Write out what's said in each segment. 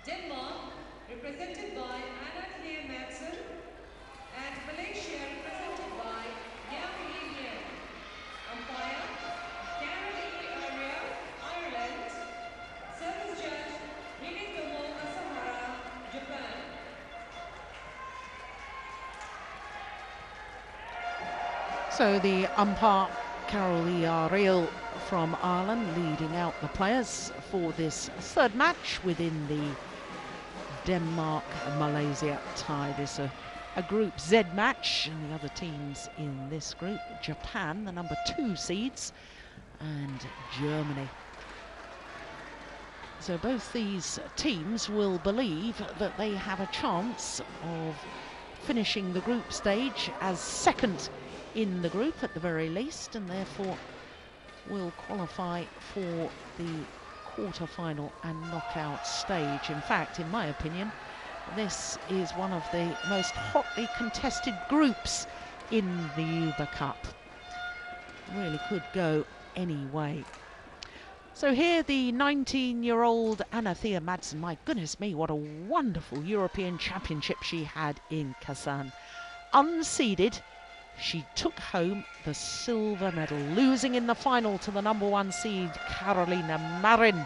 Denmark, represented by Anna Madsen, and Malaysia, represented by Yang Lilian. Umpire, Caroline Area, Ireland. Service judge, Hinitomo Asahara, Japan. So the umpire, Carol Ariel from Ireland, leading out the players for this third match within the Denmark-Malaysia tie. This is a Group Z match, and the other teams in this group, Japan, the number 2 seeds, and Germany. So both these teams will believe that they have a chance of finishing the group stage as second in the group at the very least, and therefore will qualify for the quarter-final and knockout stage. In fact, in my opinion, this is one of the most hotly contested groups in the Uber Cup. Really could go any way. So here the 19-year-old Anna-Thea Madsen, my goodness me, what a wonderful European Championship she had in Kazan. Unseeded, she took home the silver medal, losing in the final to the number 1 seed, Carolina Marin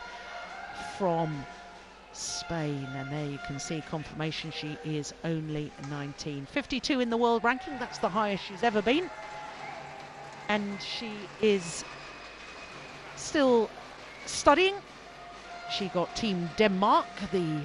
from Spain. And there you can see confirmation she is only 19. 52 in the world ranking, that's the highest she's ever been. And she is still studying. She got Team Denmark, the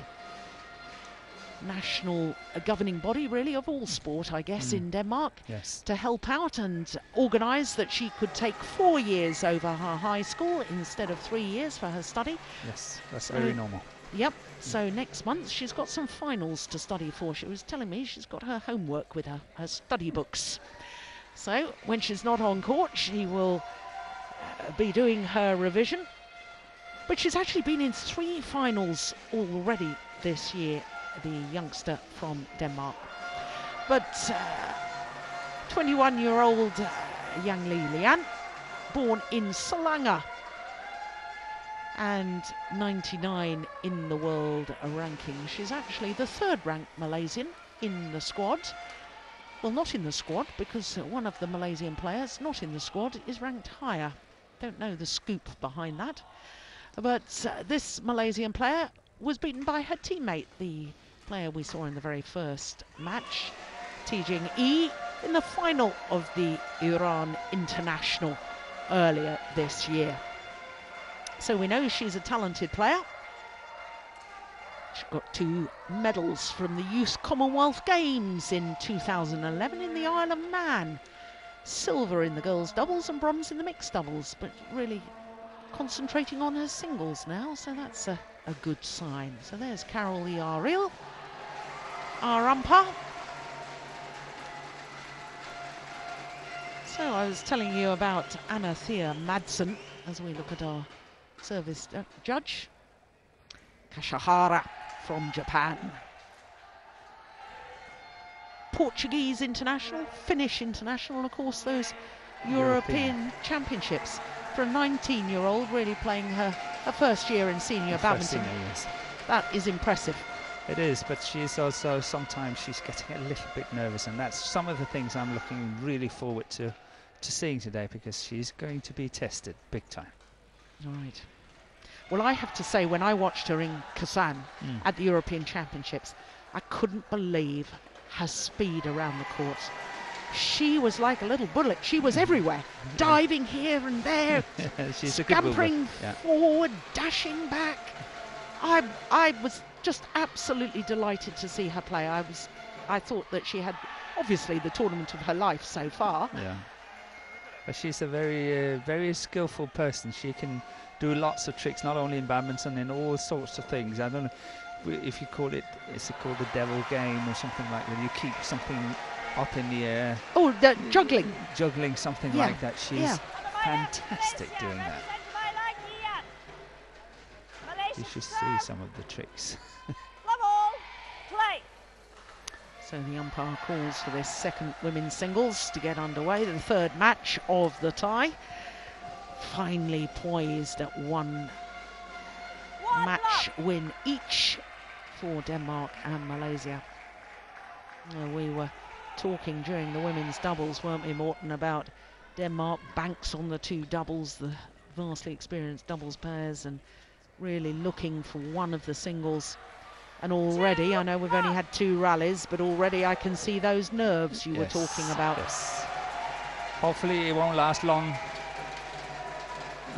national governing body really of all sport, I guess, in Denmark, yes, to help out and organise that she could take 4 years over her high school instead of 3 years for her study. Yes, that's very normal. Yep, so next month she's got some finals to study for. She was telling me she's got her homework with her study books. So when she's not on court, she will be doing her revision. But she's actually been in 3 finals already this year, the youngster from Denmark. But 21-year-old Yang Lilian, born in Selangor, and 99 in the world ranking. She's actually the 3rd ranked Malaysian in the squad. Well, not in the squad, because one of the Malaysian players not in the squad is ranked higher. Don't know the scoop behind that. But this Malaysian player was beaten by her teammate, the player we saw in the very first match, Tijing Yi, in the final of the Iran International earlier this year. So we know she's a talented player. She got 2 medals from the Youth Commonwealth Games in 2011 in the Isle of Man. Silver in the girls' doubles and bronze in the mixed doubles, but really concentrating on her singles now, so that's a good sign. So there's Carol Ariel, our umpire. So I was telling you about Anna-Thea Madsen as we look at our service judge, Kashihara from Japan. Portuguese international, Finnish international, of course those European Championships. For a 19-year-old really playing her first year in senior badminton. Yes. That is impressive. It is, but she's also, sometimes she's getting a little bit nervous, and that's some of the things I'm looking really forward to seeing today, because she's going to be tested big time. Right. Well, I have to say, when I watched her in Kazan at the European Championships, I couldn't believe her speed around the court. She was like a little bullet. She was everywhere, diving here and there, she's scampering forward, dashing back. I was just absolutely delighted to see her play. I thought that she had obviously the tournament of her life so far. Yeah, but she's a very skillful person. She can do lots of tricks, not only in badminton, in all sorts of things. I don't know if you call it, is it called the devil game or something like that? You keep something up in the air. Oh, the juggling. Juggling, something like that. She's fantastic doing that. You should see some of the tricks. So the umpire calls for this second women's singles to get underway, the 3rd match of the tie. Finely poised at 1 match win each for Denmark and Malaysia. We were talking during the women's doubles, weren't we, Morten, about Denmark banks on the two doubles, the vastly experienced doubles pairs, and really looking for one of the singles. And already, I know we've only had 2 rallies, but already I can see those nerves you were talking about. Yes. Hopefully it won't last long,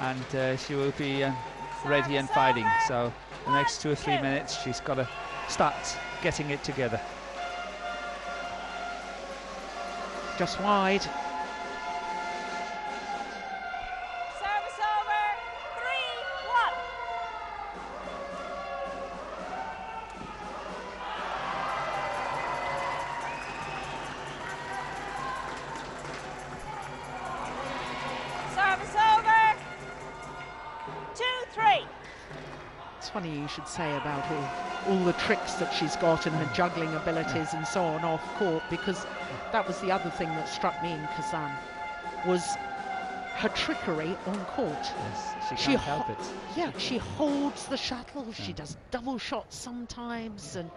and she will be ready and fighting. So the next 2 or 3 minutes, she's got to start getting it together. Just wide. Service over. 3-1. Service over. 2-3. It's funny you should say about all the tricks that she's got and her juggling abilities and so on off court, because that was the other thing that struck me in Kazan, was her trickery on court. Yes, she can't help it. Yeah, she holds the shuttle, she does double shots sometimes, and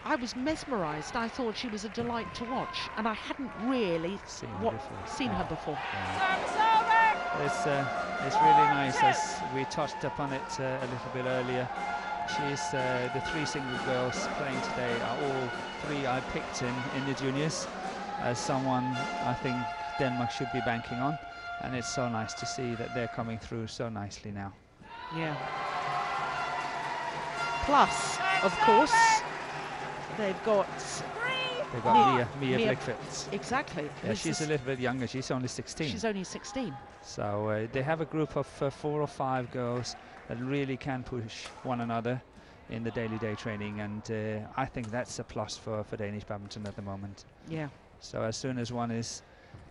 I was mesmerised. I thought she was a delight to watch, and I hadn't really seen her before. Service over. It's really nice, as we touched upon it a little bit earlier. She's the 3 single girls playing today are all 3 I picked in the juniors as someone I think Denmark should be banking on, and it's so nice to see that they're coming through so nicely now. Yeah. Plus, of course, they've got Mia Blichfeldt. Exactly. Yeah, she's a little bit younger. She's only 16. She's only 16. So they have a group of 4 or 5 girls that really can push one another in the daily day training, and I think that's a plus for Danish badminton at the moment. Yeah. So as soon as one is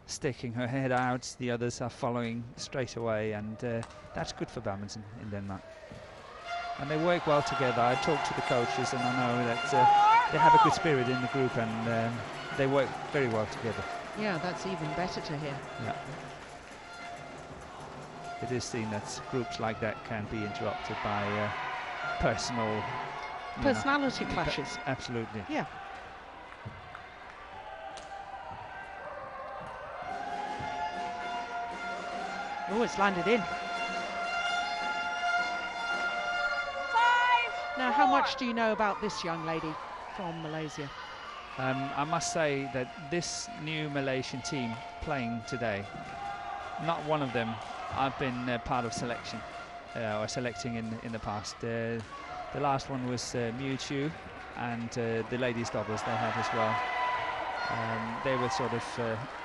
sticking her head out, the others are following straight away, and that's good for badminton in Denmark. And they work well together. I talked to the coaches, and I know that they have a good spirit in the group, and they work very well together. Yeah, that's even better to hear. Yeah. It is seen that groups like that can be interrupted by personality clashes. Absolutely. Yeah. Oh, it's landed in. 5-4. Now, how much do you know about this young lady from Malaysia? I must say that this new Malaysian team playing today, not one of them I've been part of selection or selecting in the past. The last one was Miu Chu, and the ladies doubles they had as well. They were sort of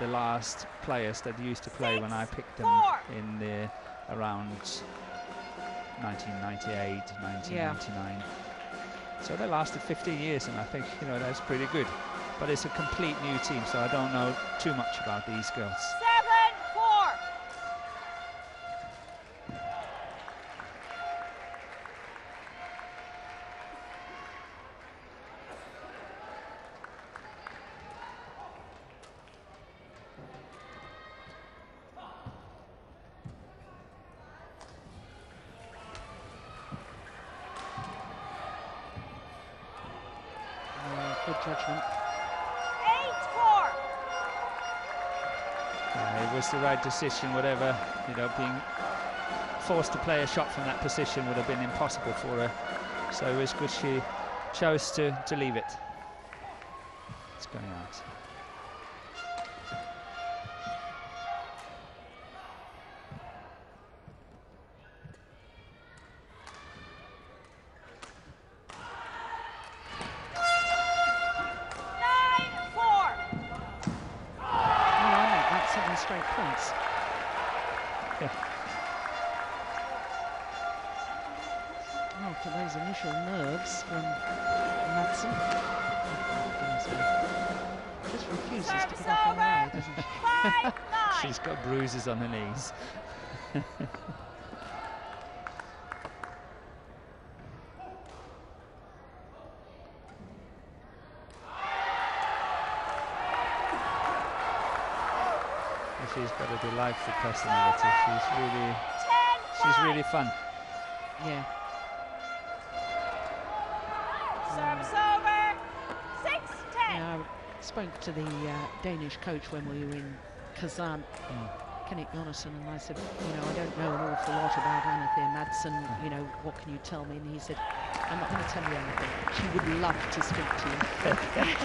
the last players that used to play when I picked them in the around 1998, 1999. Yeah. So they lasted 15 years, and I think that's pretty good. But it's a complete new team, so I don't know too much about these girls. 7-4. Good judgment. 8-4. It was the right decision. Whatever, being forced to play a shot from that position would have been impossible for her. So it was good she chose to leave it. It's going out. Straight points. Yeah. After those initial nerves from Madsen, just refuses to give up on the rally, doesn't she? She's got bruises on her knees. She's got a delightful personality. She's really fun. Yeah. spoke to the Danish coach when we were in Kazan, Kenneth Jonassen, and I said, you know, I don't know an awful lot about Anna Madsen, you know, what can you tell me? And he said, I'm not going to tell you anything. She would love to speak to you.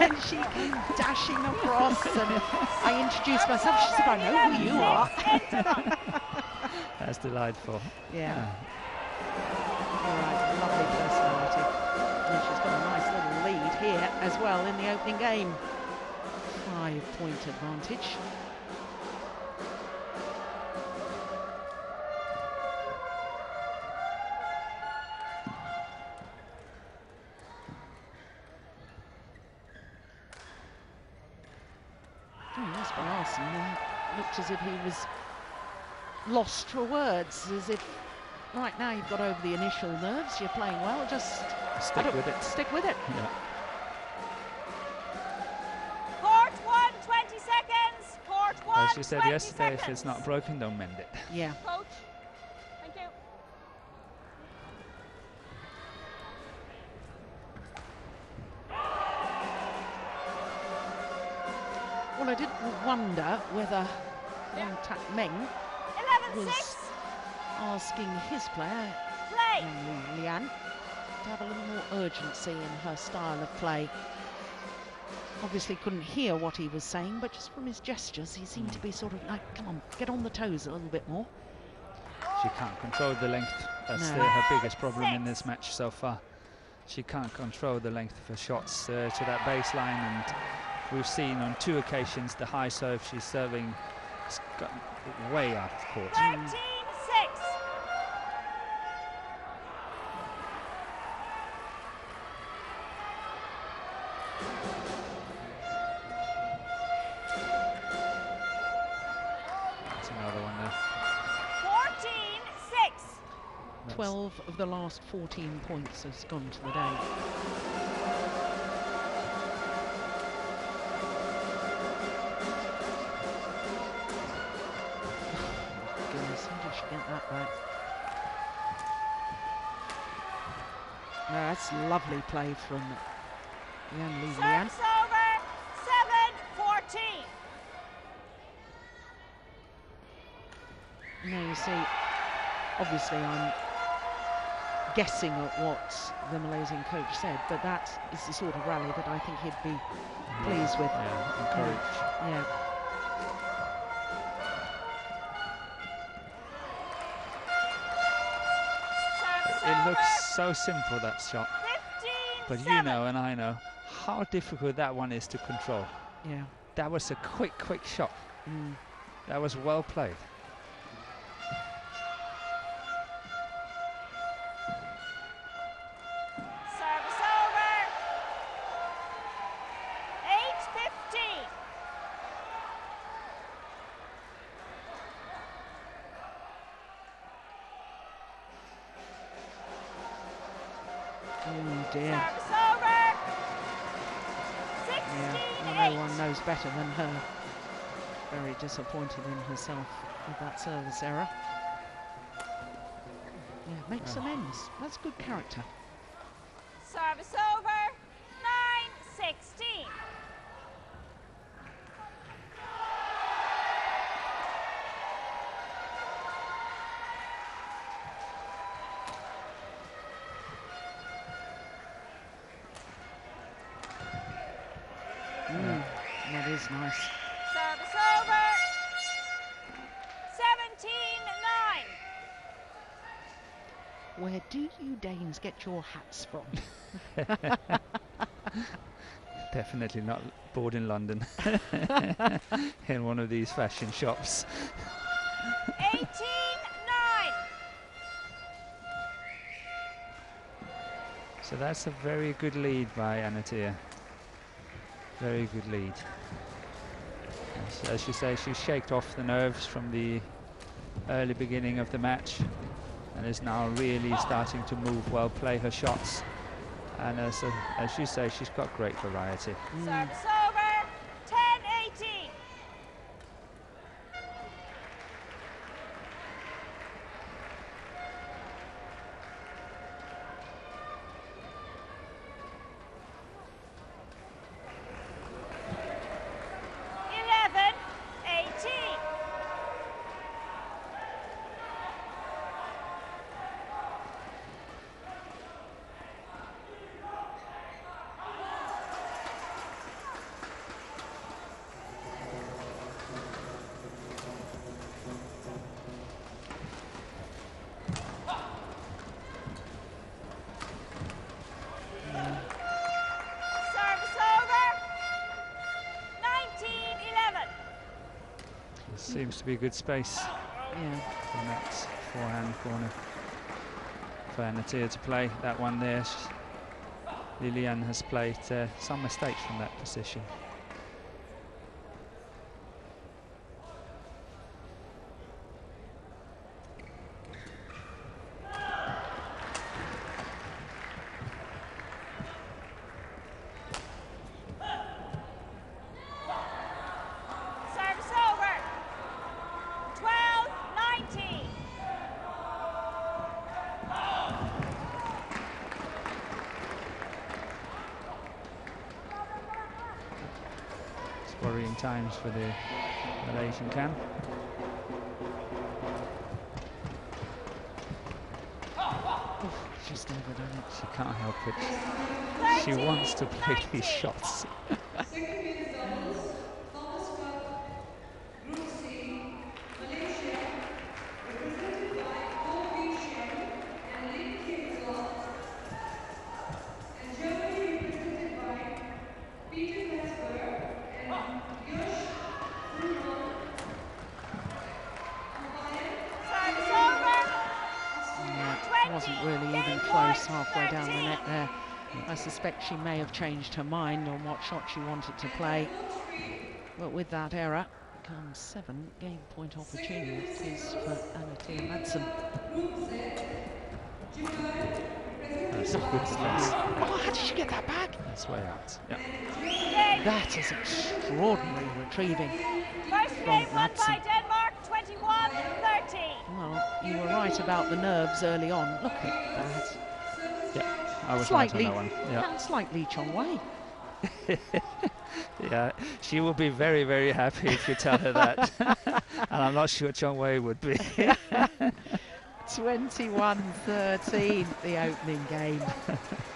And she came dashing across, and I introduced myself. She said, I know who you are. That's delightful. Yeah. All right, lovely personality. And she's got a nice little lead here as well in the opening game. 5-point advantage. Jesper Larsen looked as if he was lost for words, as if right now you've got over the initial nerves, you're playing well, just stick with it. Stick with it. Yeah. Court 1, 20 seconds. Court 1, As you said 20 yesterday, if seconds. it's not broken, don't mend it. Yeah. Coach, thank you. Well, I did wonder whether Wong Tak Meng 11-6. was asking his player, Play. Lian, to have a little more urgency in her style of play. Obviously couldn't hear what he was saying, but just from his gestures, he seemed to be sort of like, come on, get on the toes a little bit more. She can't control the length. That's No. her biggest problem in this match so far. She can't control the length of her shots to that baseline, and we've seen on 2 occasions the high serve she's serving has got way out of court. 13-6. That's another one there. 14-6. That's 12 of the last 14 points has gone to the day. Goodness, how did she get that right? No, that's lovely play from Yan Li Lian. Service over. 7-14. Now you see, obviously I'm guessing at what the Malaysian coach said, but that is the sort of rally that I think he'd be pleased with. Yeah, encouraged. Yeah. Service It over. looks so simple, that shot, 15-7. but you know and I know how difficult that one is to control. Yeah. That was a quick shot. Mm. That was well played. Service over. 8-15. Oh dear. Service over. Yeah. 16-8. Well, no one knows better than her. Very disappointed in herself with that service error. Yeah, makes amends. That's good character. Service over. 9-16. That is nice. Service over. 17-9. Where do you Danes get your hats from? Definitely not bought in London. In one of these fashion shops. 18-9. So that's a very good lead by Anatia. Very good lead. As you say, she's shaked off the nerves from the early beginning of the match and is now really starting to move well, play her shots. And as you say, she's got great variety. Service over. 10-18. Seems to be a good space Yeah. in that forehand corner for Anatia to play. That one there, Lilian has played some mistakes from that position. Service over. 12-19. It's worrying times for the Malaysian camp. Just overdone it. She can't help it. She wants to play these shots. Second men's doubles, Thomas Cup, Group C, Malaysia, represented by Ho Wei Shen and Lin Kienzong, and Germany represented by Peter Kasper and Josh Brunon. Service over. Yeah, wasn't really even close halfway down the net there. I suspect she may have changed her mind on what shot she wanted to play. But with that error comes 7 game point opportunities for Anatia Madsen. That's a good space. Oh, how did she get that back? That's way out. Yeah. Game. That is extraordinary retrieving. First from game won by Madsen. Denmark, 21-13. Well, you were right about the nerves early on. Look at that. Yeah, I was It's like right on that one. Yeah. That's like Lee Chong Wei. Yeah, she will be very, very happy if you tell her that. And I'm not sure Chong Wei would be. 21-13, the opening game.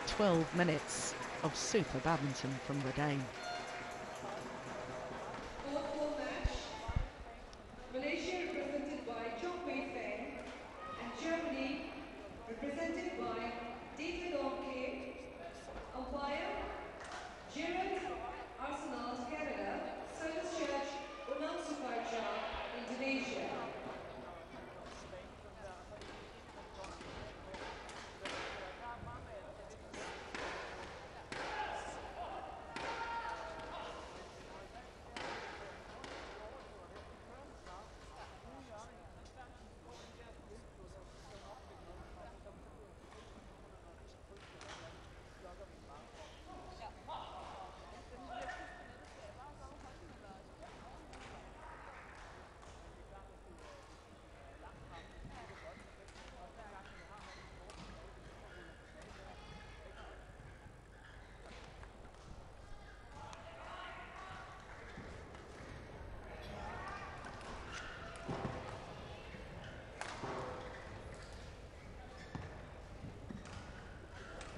12 minutes of super badminton from the Dane. Fourth match, Malaysia represented by Chong Wei Feng and Germany represented by David Onke, umpire Gerard Arsenal Canada, Service Judge Unang Sukarja, Indonesia.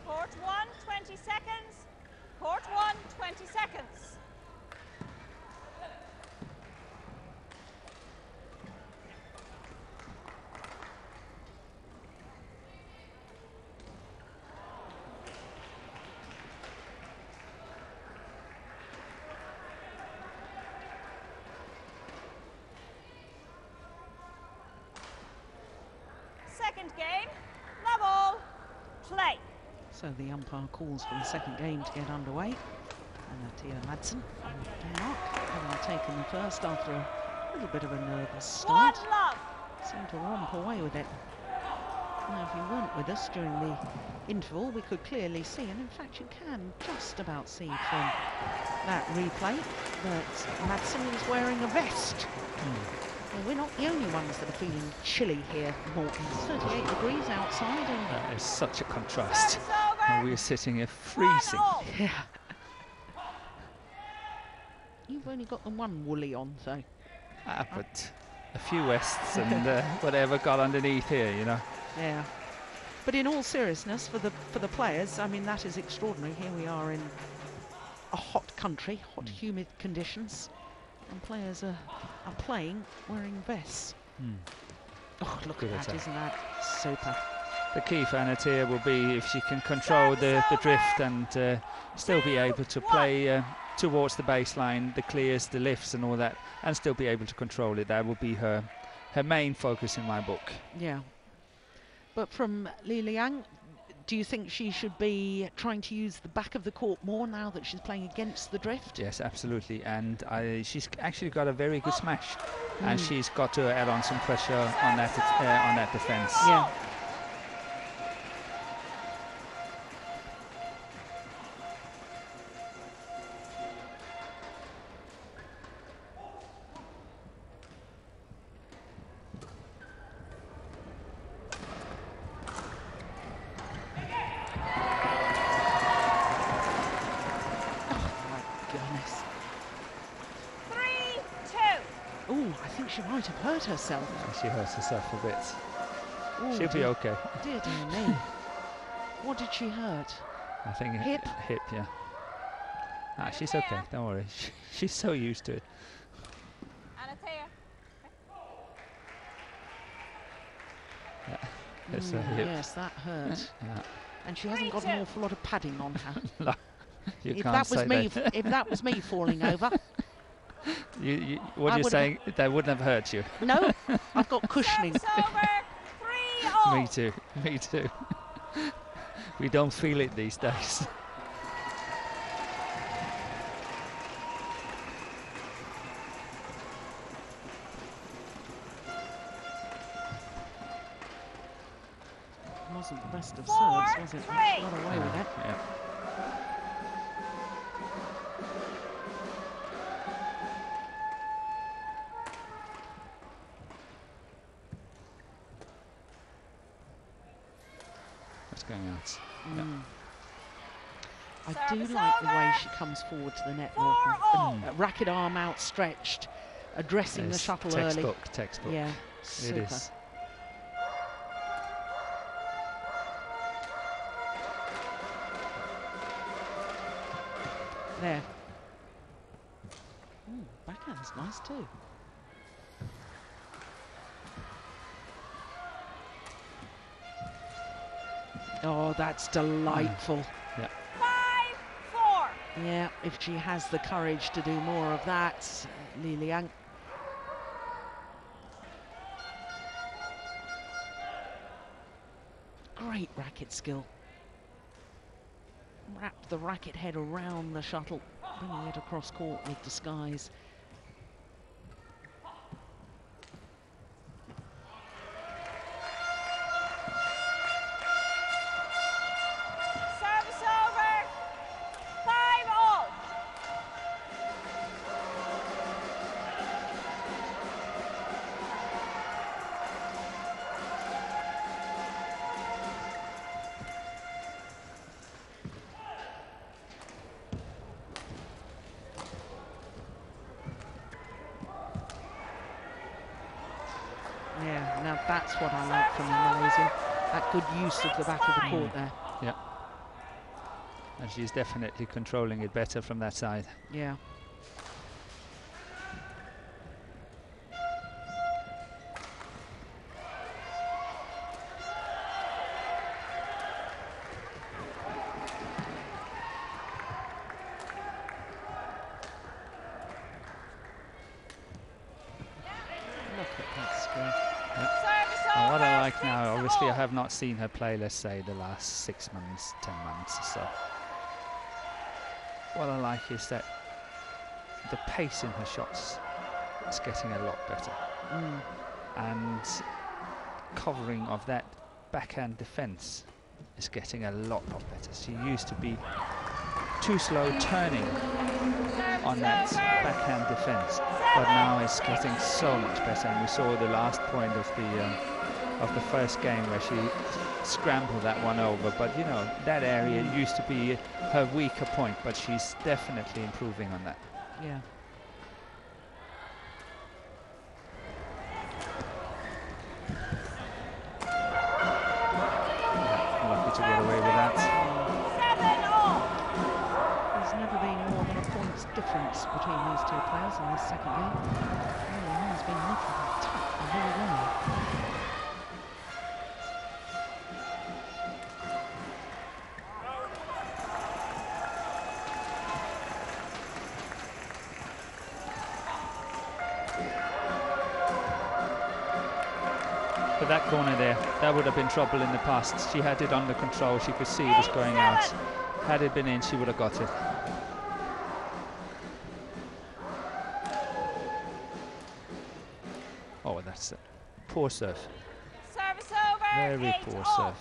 Court 1, 20 seconds. Court 1, 20 seconds. Second game, love all, play. So the umpire calls for the second game to get underway. Anatia Madsen from Denmark, having taken the first after a little bit of a nervous One start, love. seemed to romp away with it. Now, if you weren't with us during the interval, we could clearly see, and in fact you can just about see from that replay, that Madsen is wearing a vest. Well, we're not the only ones that are feeling chilly here, Morton. 38 degrees outside, and That is such a contrast. Service over. And we're sitting here freezing. 1-all. yeah. You've only got the one woolly on, so Ah, but a few vests and whatever got underneath here, you know. yeah. But in all seriousness, for the players, I mean, that is extraordinary. Here we are in a hot country, hot, humid conditions, and players are playing wearing vests. Oh, look Good at that! attack. Isn't that super? the key for Anatea will be if she can control the drift and still be able to play towards the baseline, the clears, the lifts and all that, and still be able to control it. That will be her main focus in my book. Yeah. But from Li Liang, do you think she should be trying to use the back of the court more now that she's playing against the drift? Yes, absolutely. And she's actually got a very good smash, and she's got to add on some pressure on that defense. Yeah. She might have hurt herself. Yeah, she hurts herself a bit. Ooh, She'll be okay. Dear me. What did she hurt? I think hip. Hip, yeah. Ah, she's okay. Don't worry. She's so used to it. Anatea. Yeah, it's a hip. Yes, that hurt. Yeah. And she hasn't got an awful lot of padding on her. No, you if can't that was say me, that. if that was me falling over. What you're saying, that wouldn't have hurt you. No, I've got cushioning. Me too, me too. We don't feel it these days. It wasn't the best of serves, was it? She got away with it. Yeah. Going out. Yeah. I do like the way she comes forward to the net, Morton. Racket arm outstretched, addressing the shuttle early. Textbook. Yeah, it is. There. Backhand's nice too. Oh, that's delightful. Yeah. 5-4. Yeah, if she has the courage to do more of that, Li Liang. Great racket skill. Wrap the racket head around the shuttle, bringing it across court with disguise. Yeah, now that's what I like from the Malaysian. That good use of the back of the court there. Yeah. And she's definitely controlling it better from that side. Yeah. What I like now, obviously I have not seen her play, let's say, the last 6 months, 10 months or so. What I like is that the pace in her shots is getting a lot better. And covering of that backhand defense is getting a lot better. She used to be too slow turning on that backhand defense, but now it's getting so much better. And we saw the last point of the first game where she scrambled that one over. But you know, that area used to be her weaker point, but she's definitely improving on that. Yeah. Lucky to get away with that. There's never been more than a point's difference between these two players in this second game. Really has been nothing but tough the whole way. that corner there, that would have been trouble in the past. She had it under control. She could see it was going out. Had it been in, she would have got it. Oh, that's a poor serve. Service over. Very 8 poor all. serve.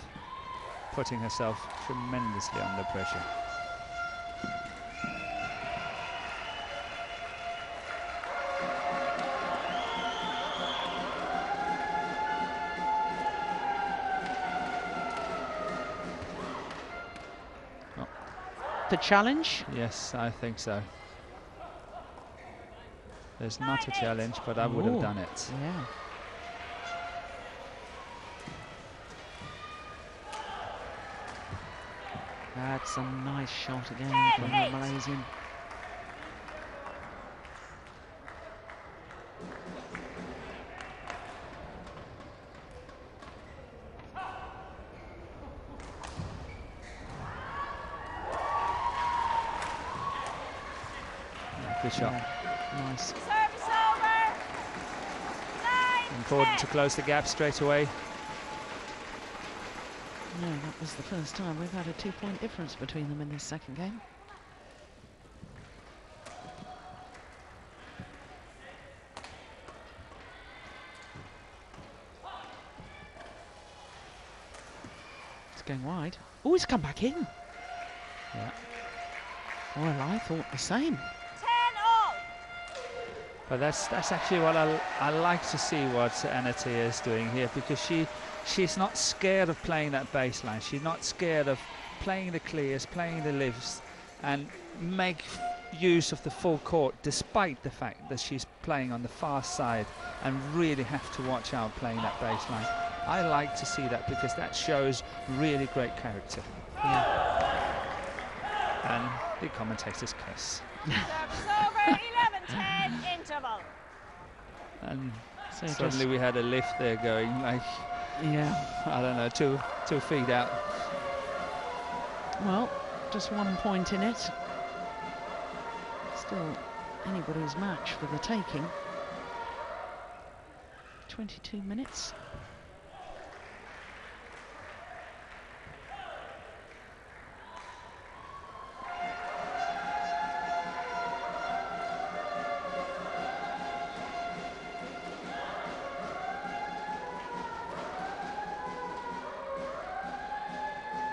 Putting herself tremendously under pressure. The challenge? Yes, I think so. There's not a challenge, but I would have done it. Yeah. That's a nice shot again from the Malaysian. Good shot. Yeah, nice. Service over. 9, Important 10. to close the gap straight away. Yeah, that was the first time we've had a 2-point difference between them in this second game. It's going wide. Oh, it's come back in. Yeah. Well, I thought the same. 10 all. But that's actually what I like to see what Anatia is doing here, because she's not scared of playing that baseline. She's not scared of playing the clears, playing the lives, and make use of the full court, despite the fact that she's playing on the far side and really have to watch out playing that baseline. I like to see that because that shows really great character. Yeah. And the commentator's curse. Service over. 11-10 interval. And So suddenly we had a lift there going like, yeah. I don't know, two feet out. Well, just 1 point in it. Still anybody's match for the taking. 22 minutes.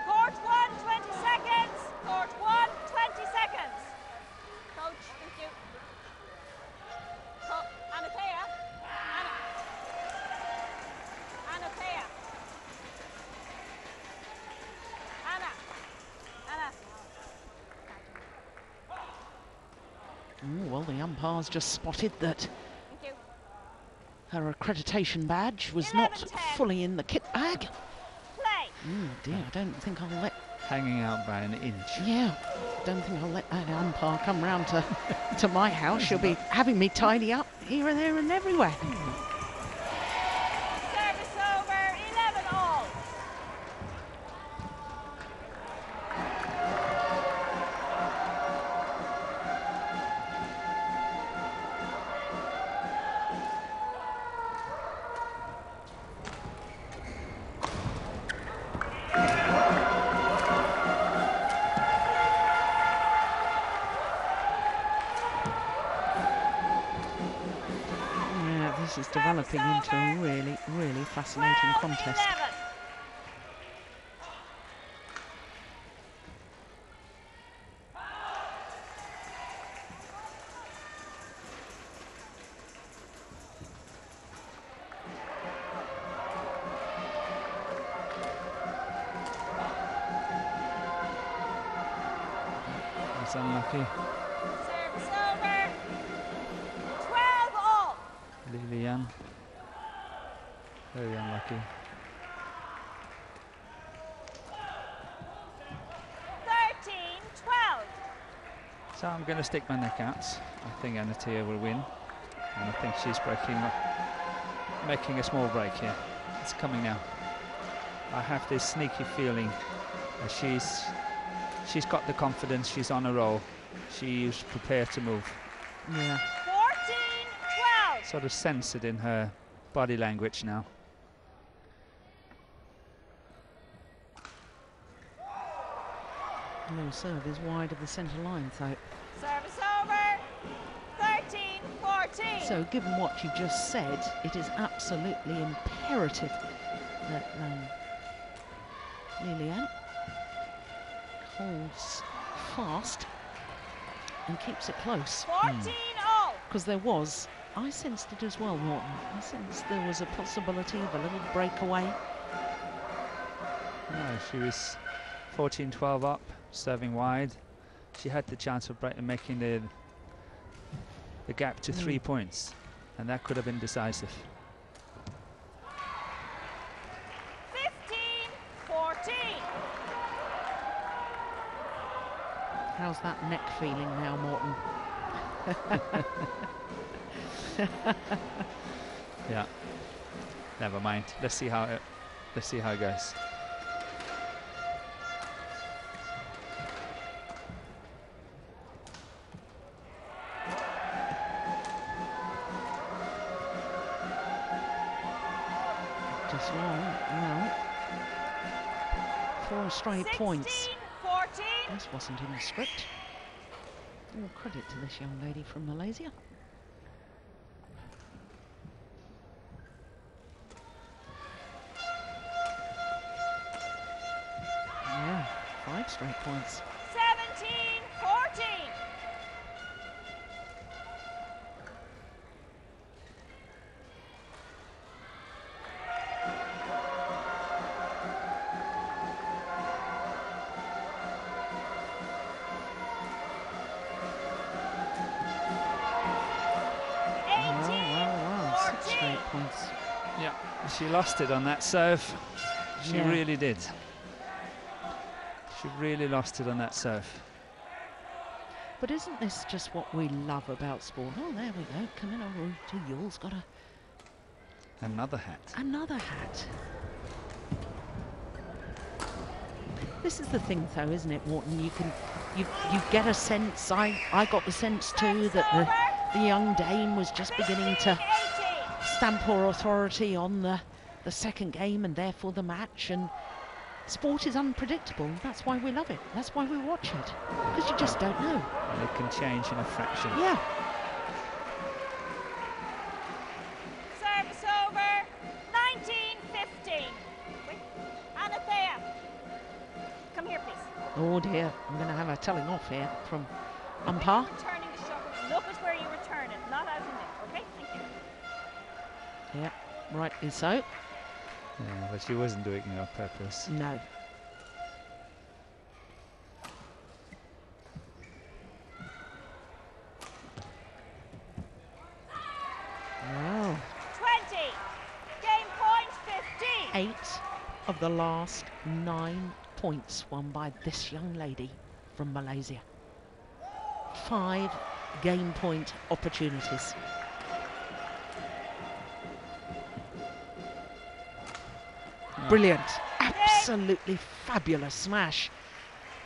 Court 1, 20 seconds. Court 1, 20 seconds. Coach, thank you. Anatea. Anatea. Anna. Oh, well, the umpire's just spotted that Thank you. her accreditation badge was not 11-10. fully in the kit bag. Play. Oh dear, I don't think I'll let... Hanging out by an inch. Yeah, I don't think I'll let that umpire come round to my house. She'll be having me tidy up here and there and everywhere. Service over. 11 all. Yeah, this is developing into a really, really fascinating 12, contest. 11. That's unlucky. Service over. 12 all. Lilian. Very unlucky. 13, 12. So I'm going to stick my neck out. I think Anatia will win. And I think she's making a small break here. It's coming now. I have this sneaky feeling that she's got the confidence, she's on a roll. She's prepared to move. Yeah. 14, 12. Sort of sense it in her body language now. No serve is wide of the centre line, so. Service over. 13-14. So, given what you just said, it is absolutely imperative that Lilian holds fast and keeps it close. 14 all. Because there was, I sensed it as well, Morton. I sensed there was a possibility of a little breakaway. No, she was 14-12 up, serving wide. She had the chance of making the gap to 3 points, and that could have been decisive. 15-14. How's that neck feeling now, Morton? Yeah. Never mind. Let's see how it goes. Just long. Well, 4 straight points. 16-14. This wasn't in the script. All credit to this young lady from Malaysia. Yeah, 5 straight points. 17-14. Wow, 6 straight points. Yeah, she lost it on that serve. She Yeah. really did. She really lost it on that serve. But isn't this just what we love about sport? Oh, there we go. Coming over to Yule's got Another hat. another hat. This is the thing, though, isn't it, Wharton? You get a sense. I got the sense too that the young dame was just beginning to 18. stamp her authority on the second game and therefore the match. And sport is unpredictable. That's why we love it. That's why we watch it, because you just don't know. And it can change in a fraction. Yeah. Service over. 19-15. Wait, Anathea. Come here, please. Oh dear, I'm going to have a telling off here from umpire. Returning the shot. Look at where you return it, not out in it. Okay, thank you. Yeah, rightly so. Yeah, but she wasn't doing it on purpose. No. Wow. 20. Game point 15. 8 of the last 9 points won by this young lady from Malaysia. 5 game point opportunities. Brilliant, absolutely fabulous smash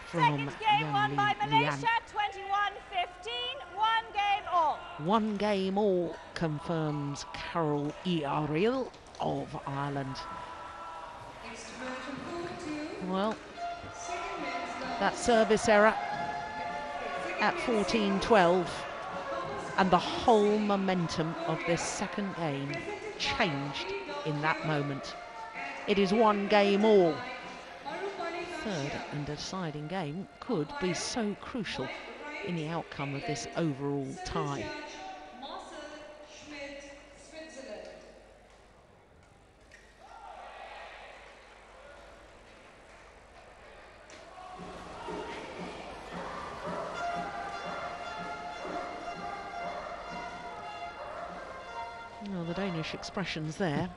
from Second game young won by Lian. Malaysia. 21-15. 1 game all. 1 game all confirms Carol Ariel of Ireland. Well, that service error at 14-12 and the whole momentum of this second game changed in that moment. It is 1 game all. Third and deciding game could be so crucial in the outcome of this overall tie. Well, the Danish expressions there,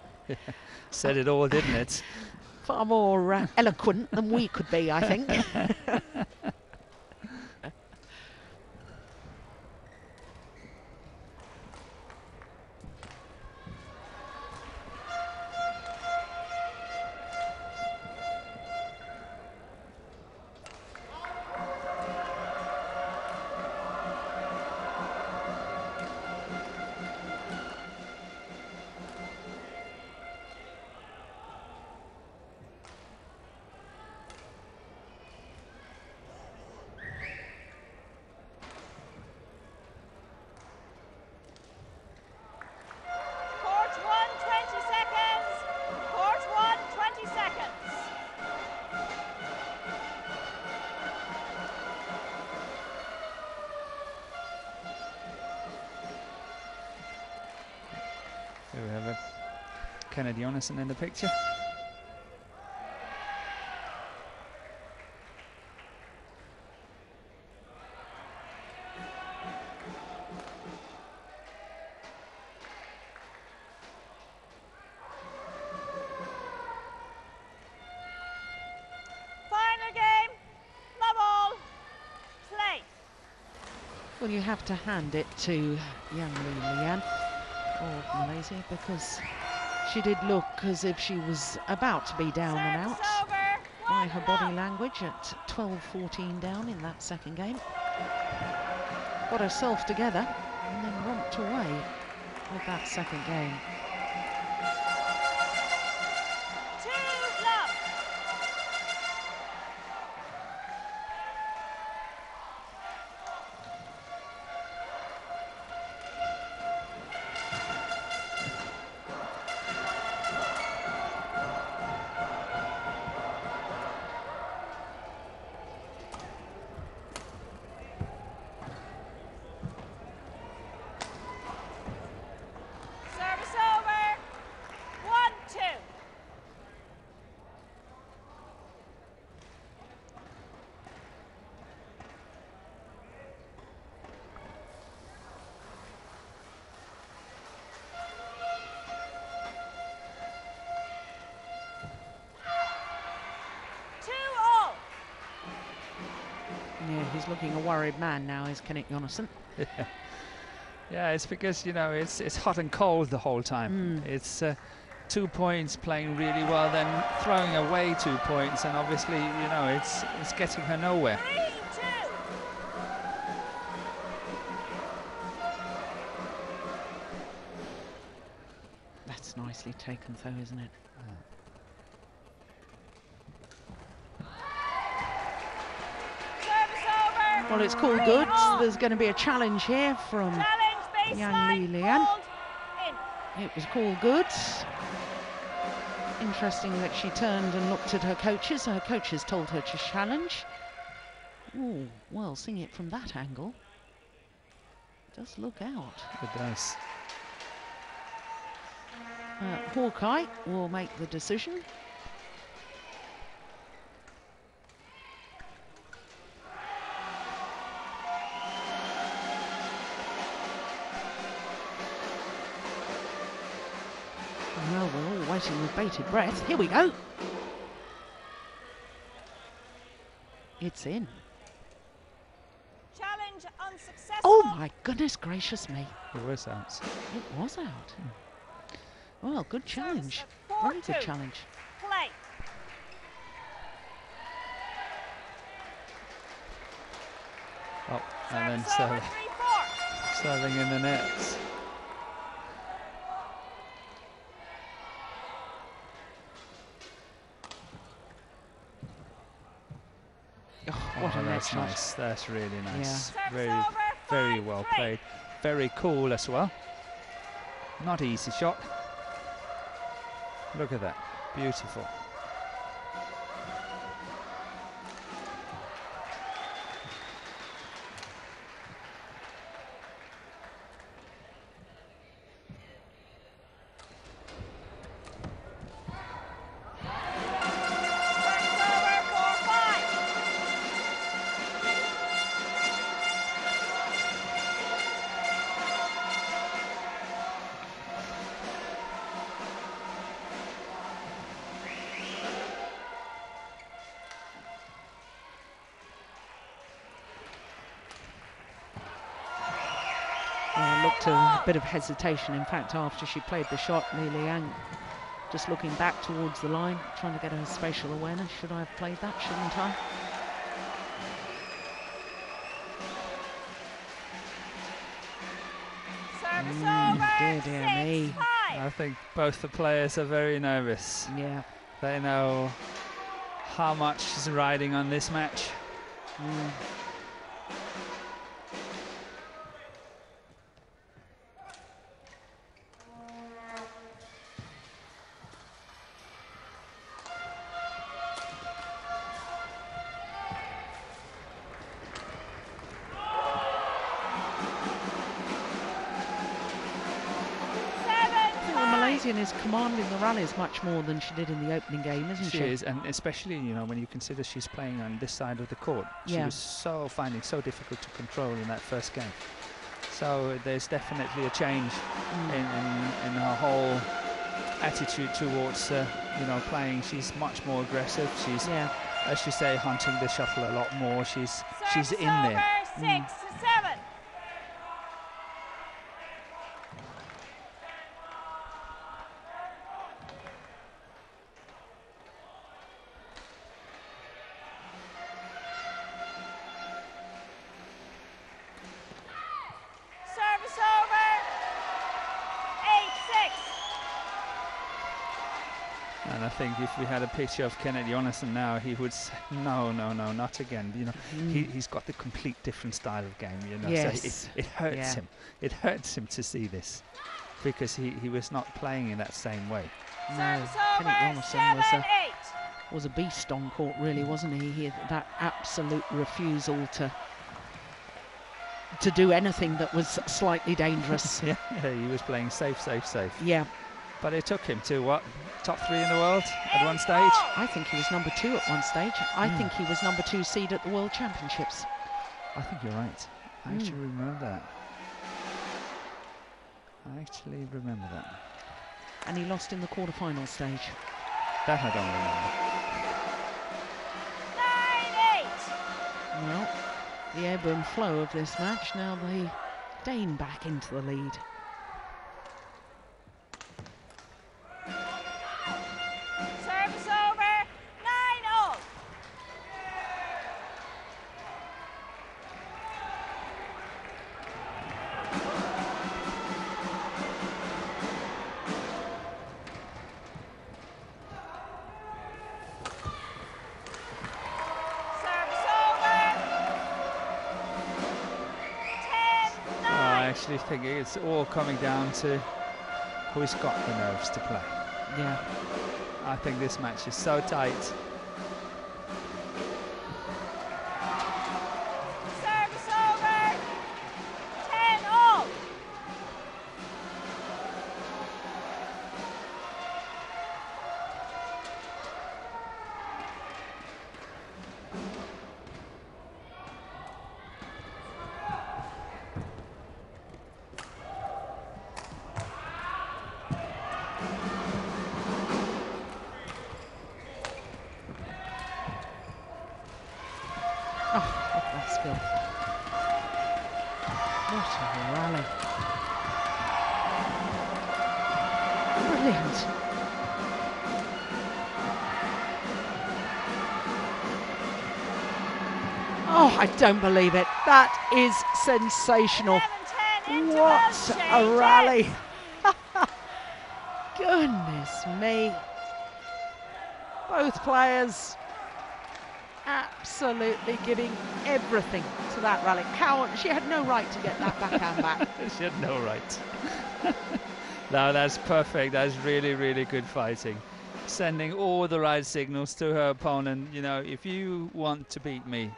Said it all, didn't it? far more eloquent than we could be, I think. Kennedy Jonassen in the picture. Final game. Love all. Play. Well, you have to hand it to young Lian of Malaysia, because she did look as if she was about to be down and out Service over. by her 1-0. body language at 12-14 down in that second game. Got herself together and then romped away with that second game. 2-love. Service over. 1-2. Two all. Yeah, he's looking a worried man now, is Kenneth Jonassen. Yeah, it's because, you know, it's hot and cold the whole time. It's 2 points, playing really well, then throwing away 2 points, and obviously, you know, it's getting her nowhere. 3-2. That's nicely taken though, isn't it? Service over. Well, it's called 3 good. all. There's going to be a challenge here from Challenge young baseline. Lian. Called in. It was called good. Interesting that she turned and looked at her coaches. Her coaches told her to challenge. Oh, well, seeing it from that angle, does look out. It does. Hawkeye will make the decision. Well, we're all waiting with bated breath. Here we go. It's in. Challenge unsuccessful. Oh my goodness gracious me. It was out. It was out. Well, good challenge. Service Very good 4-2. challenge. Play. Oh, and then Service over. 3-4. serving in the net. Oh, what a net That's shot. nice. That's really nice. Yeah. Very, Service over, very 5-3. well played. Very cool as well. Not easy shot. Look at that. Beautiful. Service over. 4-5. Looked a bit of hesitation, in fact, after she played the shot. Li Liang just looking back towards the line, trying to get her spatial awareness. Should I have played that? Shouldn't I? Service over. Dear me. 6-5. I think both the players are very nervous. Yeah. They know how much is riding on this match. Malaysian is commanding the rallies much more than she did in the opening game, isn't she? She is, and especially, you know, when you consider she's playing on this side of the court. She was finding so difficult to control in that first game. So there's definitely a change in her whole attitude towards, you know, playing. She's much more aggressive. She's, as you say, hunting the shuttle a lot more. She's in there. 6-7. Service over. 8-6. And I think if we had a picture of Kenneth Jonassen now, he would say, no, not again. You know, he's got the complete different style of game. You know, so it hurts him. It hurts him to see this because he was not playing in that same way. No, Kenneth Jonassen was a beast on court, really, wasn't he? He had that absolute refusal to do anything that was slightly dangerous. Yeah, he was playing safe. Yeah. But it took him to what? Top 3 in the world at one stage? I think he was number 2 at one stage. I think he was number 2 seed at the World Championships. I think you're right. I actually remember that. And he lost in the quarter-final stage. That I don't remember. 9-8. Well, the ebb and flow of this match. Now the Dane back into the lead. Service over. 9-0. Service over. 10-9. I actually think it's all coming down to who's got the nerves to play. Yeah. I think this match is so tight. Service over. 10-all. Oh, that's good. What a rally. Brilliant. Oh, I don't believe it. That is sensational. 11-10 into What a changes. rally. Goodness me. Both players absolutely giving everything to that rally. She had no right to get that backhand back. She had no right. No, that's perfect. That's really, really good fighting. Sending all the right signals to her opponent. You know, if you want to beat me,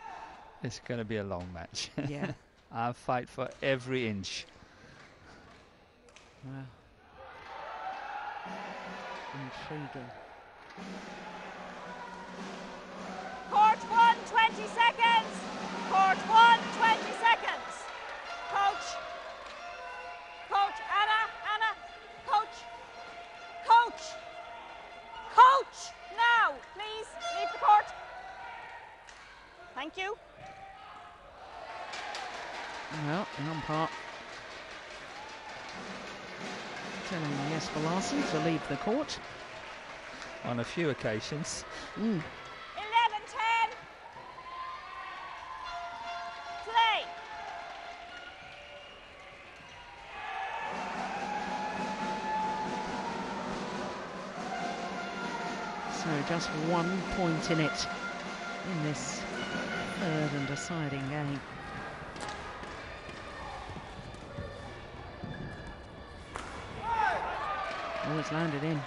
it's going to be a long match. Yeah. I'll fight for every inch. Wow. Intriguing. Court 1, 20 seconds. Court 1, 20 seconds. Coach. Coach, Anna. Coach. Coach, now, please, leave the court. Thank you. Well, the umpire telling Jesper Larsen to leave the court. On a few occasions. 11-10. Play. So just 1 point in it in this third and deciding game. Oh, it's landed in.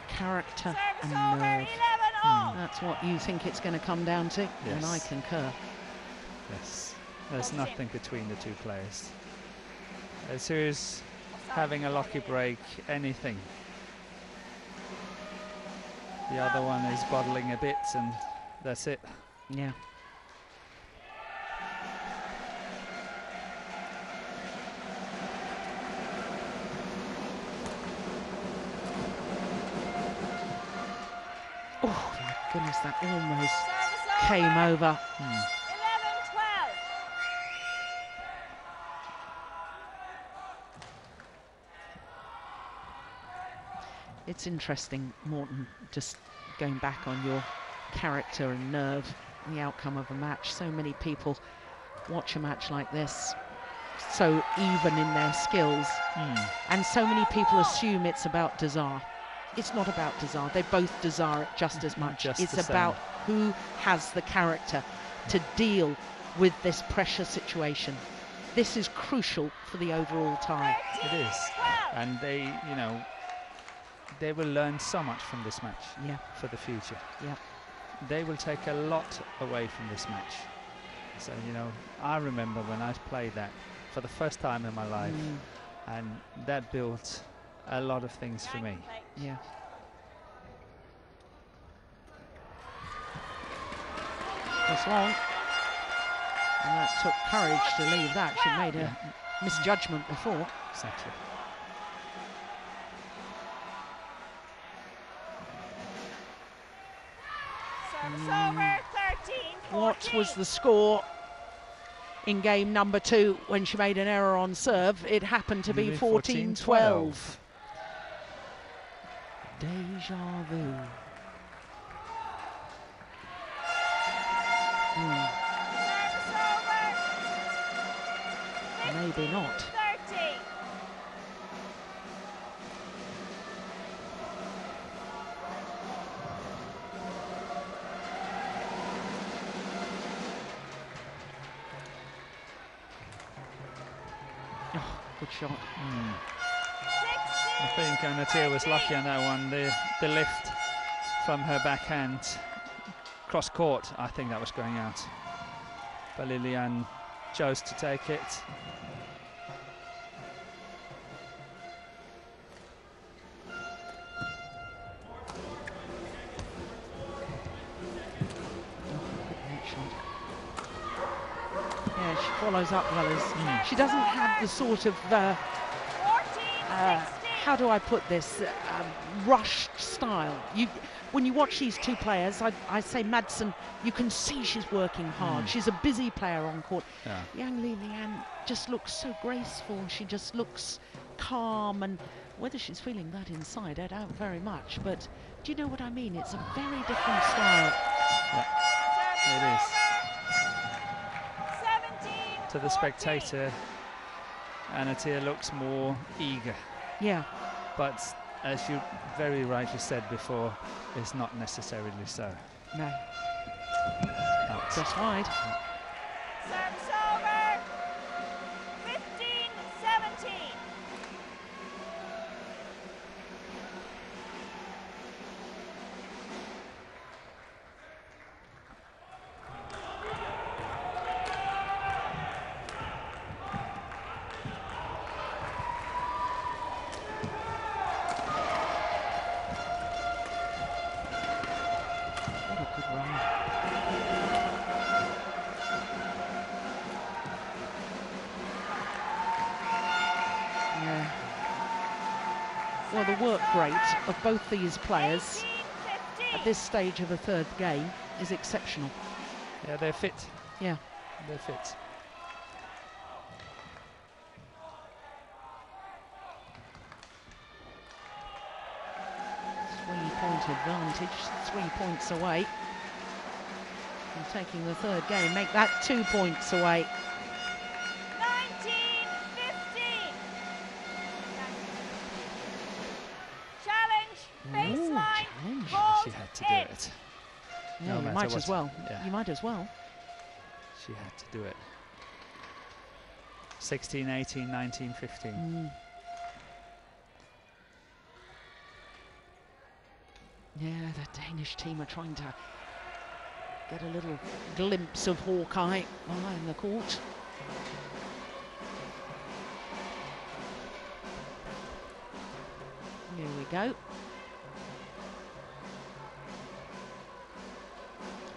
Character and Service over. nerve. 11-all. That's what you think it's going to come down to, and I Yes. concur. Yes. There's nothing between the two players. As soon as having a lucky break, anything. The other one is bottling a bit, and that's it. Yeah. Oh, my goodness, that almost came over. 11-12. It's interesting, Morton, just going back on your character and nerve, the outcome of a match. So many people watch a match like this, so even in their skills, and so many people assume it's about Desire. It's not about Desire. They both desire it just as much. It's about who has the character to deal with this pressure situation. This is crucial for the overall tie. It is, and they, you know, they will learn so much from this match. Yeah. For the future. Yeah. They will take a lot away from this match. So, you know, I remember when I played that for the first time in my life, and that built a lot of things for me. Yeah. That's long. And that took courage to leave that. She made a misjudgment before. Exactly. Service over, 13-14. What was the score in game number 2 when she made an error on serve? It happened to be 14-12. Deja vu. Service over. Maybe not. 30. Oh, good shot. I think Anatia was lucky on that one. The lift from her backhand cross court, I think that was going out. But Lilian chose to take it. Yeah, she follows up well as she doesn't have the sort of 14-16. how do I put this, rushed style. When you watch these two players, I say Madsen, you can see she's working hard. She's a busy player on court. Yeah. Young Lilian just looks so graceful. She just looks calm, and whether she's feeling that inside, I doubt very much. But do you know what I mean? It's a very different style. It is. 17. To the spectator, Anatia looks more eager. Yeah. But as you very rightly said before, it's not necessarily so. No. Out. Just wide. Service over. 15-17. What a good run. Yeah. Well, the work rate of both these players 18-15. at this stage of the third game is exceptional. Yeah, they're fit. Yeah. They're fit. Three-point advantage, 3 points away. And taking the third game, make that 2 points away. 19-15. Challenge, Ooh, baseline, challenge. hold She had to do it. it. Yeah, No you matter might what. as well. Yeah. You might as well. She had to do it. 16, 18, 19, 15. Yeah, the Danish team are trying to get a little glimpse of Hawkeye behind the court. Here we go.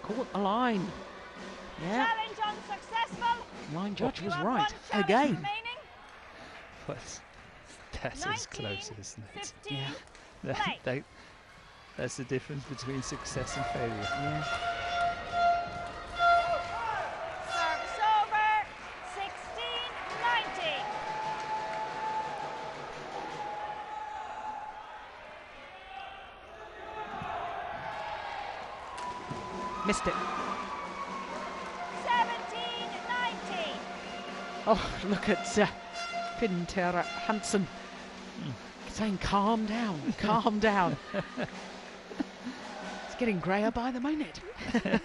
Caught the line. Yeah, Challenge unsuccessful. line judge was You have right one challenge again. remaining. But that's as 19, close, isn't it? 15, That- play. that's the difference between success and failure. Yeah. Service over. 16-19. Missed it. 17-19. Oh, look at Finn Tara Hansen saying, calm down, calm down. It's getting greyer by the minute.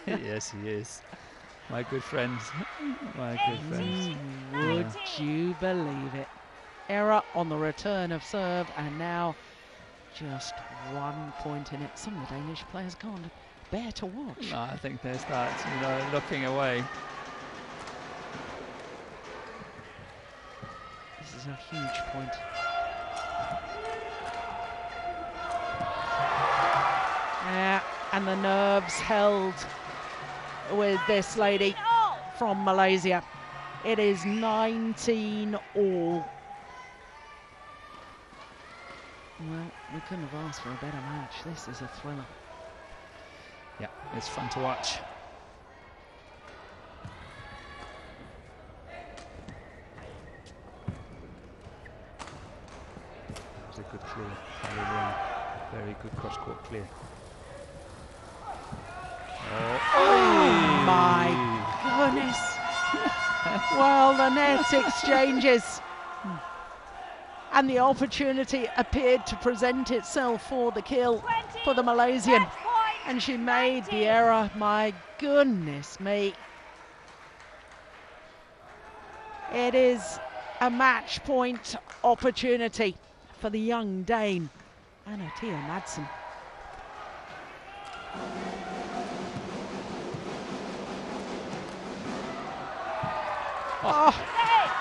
Yes, he is. My good friends. My good friends. Would you believe it? Error on the return of serve, and now just 1 point in it. Some of the Danish players can't bear to watch. No, I think they start, looking away. This is a huge point. Yeah, and the nerves held with this lady 19 all. from Malaysia. It is 19 all. Well, we couldn't have asked for a better match. This is a thriller. Yeah, it's fun to watch. That was a good clear. Very good cross-court clear. Oh my goodness. Well, the net exchanges. And the opportunity appeared to present itself for the kill for the Malaysian. Match point. And she made 19. the error. My goodness me. It is a match point opportunity for the young Dane, Anna Thea Madsen. Oh,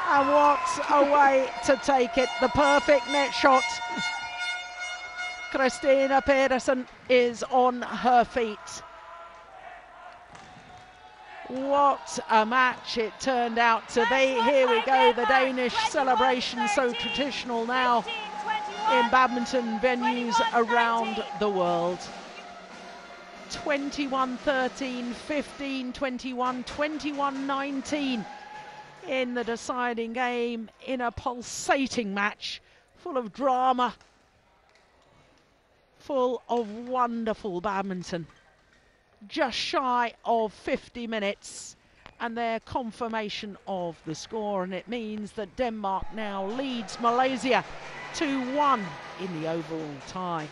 and what a way to take it. The perfect net shot. Christina Pedersen is on her feet. What a match it turned out to be. Here we go, the Danish celebration, so traditional now in badminton venues around the world. 21-13, 15-21, 21-19 in the deciding game, in a pulsating match full of drama, full of wonderful badminton. Just shy of 50 minutes and their confirmation of the score, and it means that Denmark now leads Malaysia 2-1 in the overall tie.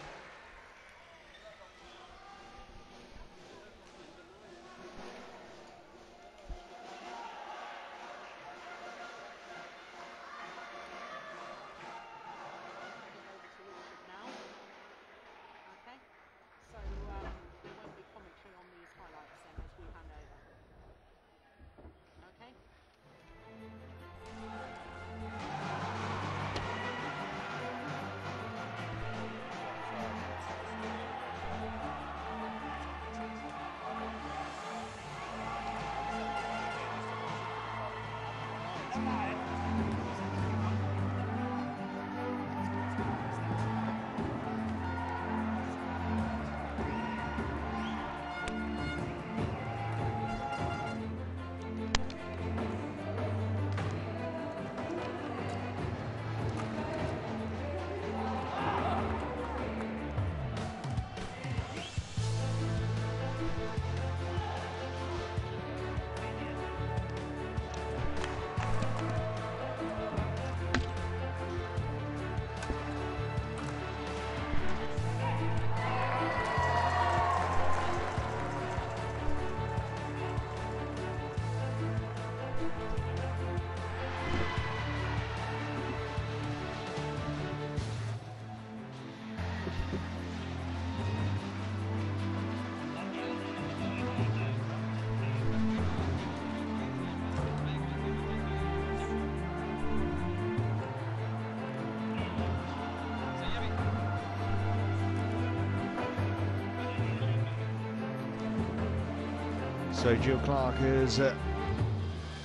So Jill Clark has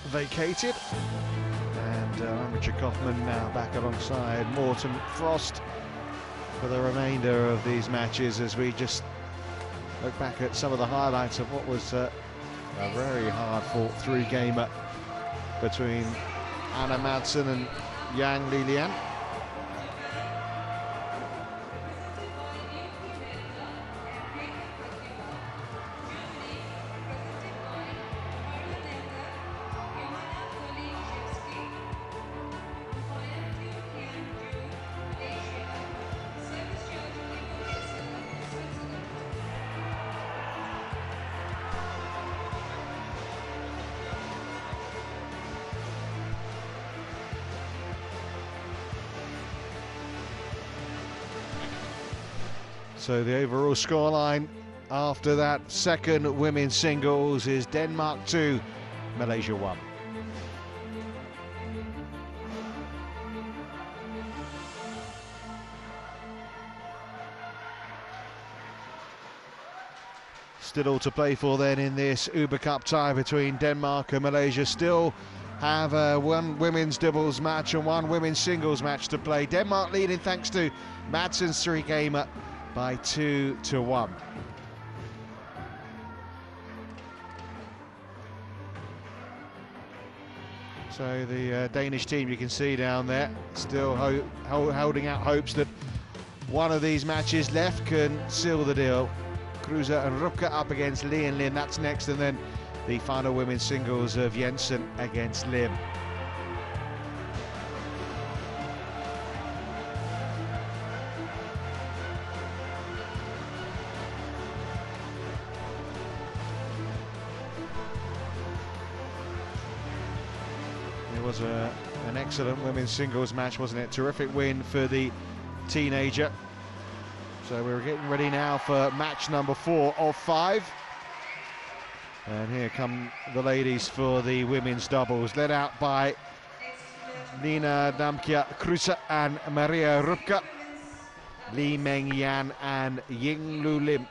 vacated, and Richard Kaufman now back alongside Morton Frost for the remainder of these matches, as we just look back at some of the highlights of what was a very hard-fought three-gamer between Anna Madsen and Yang Lilian. So the overall scoreline after that second women's singles is Denmark 2, Malaysia 1. Still all to play for then in this Uber Cup tie between Denmark and Malaysia. Still have one women's doubles match and one women's singles match to play. Denmark leading thanks to Madsen's three-gamer by 2-1. So the Danish team, you can see down there, still holding out hopes that one of these matches left can seal the deal. Kruse and Rupke up against Lee and Lin, that's next, and then the final women's singles of Jensen against Lim. It was an excellent women's singles match, wasn't it? Terrific win for the teenager. So we're getting ready now for match number 4 of 5. And here come the ladies for the women's doubles, led out by Nina Damkia Kruse and Maria Rupke, Lee Meng Yan and Ying Lu Lim.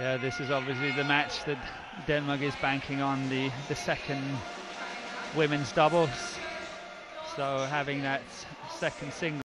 Yeah, this is obviously the match that Denmark is banking on, the second women's doubles. So having that second single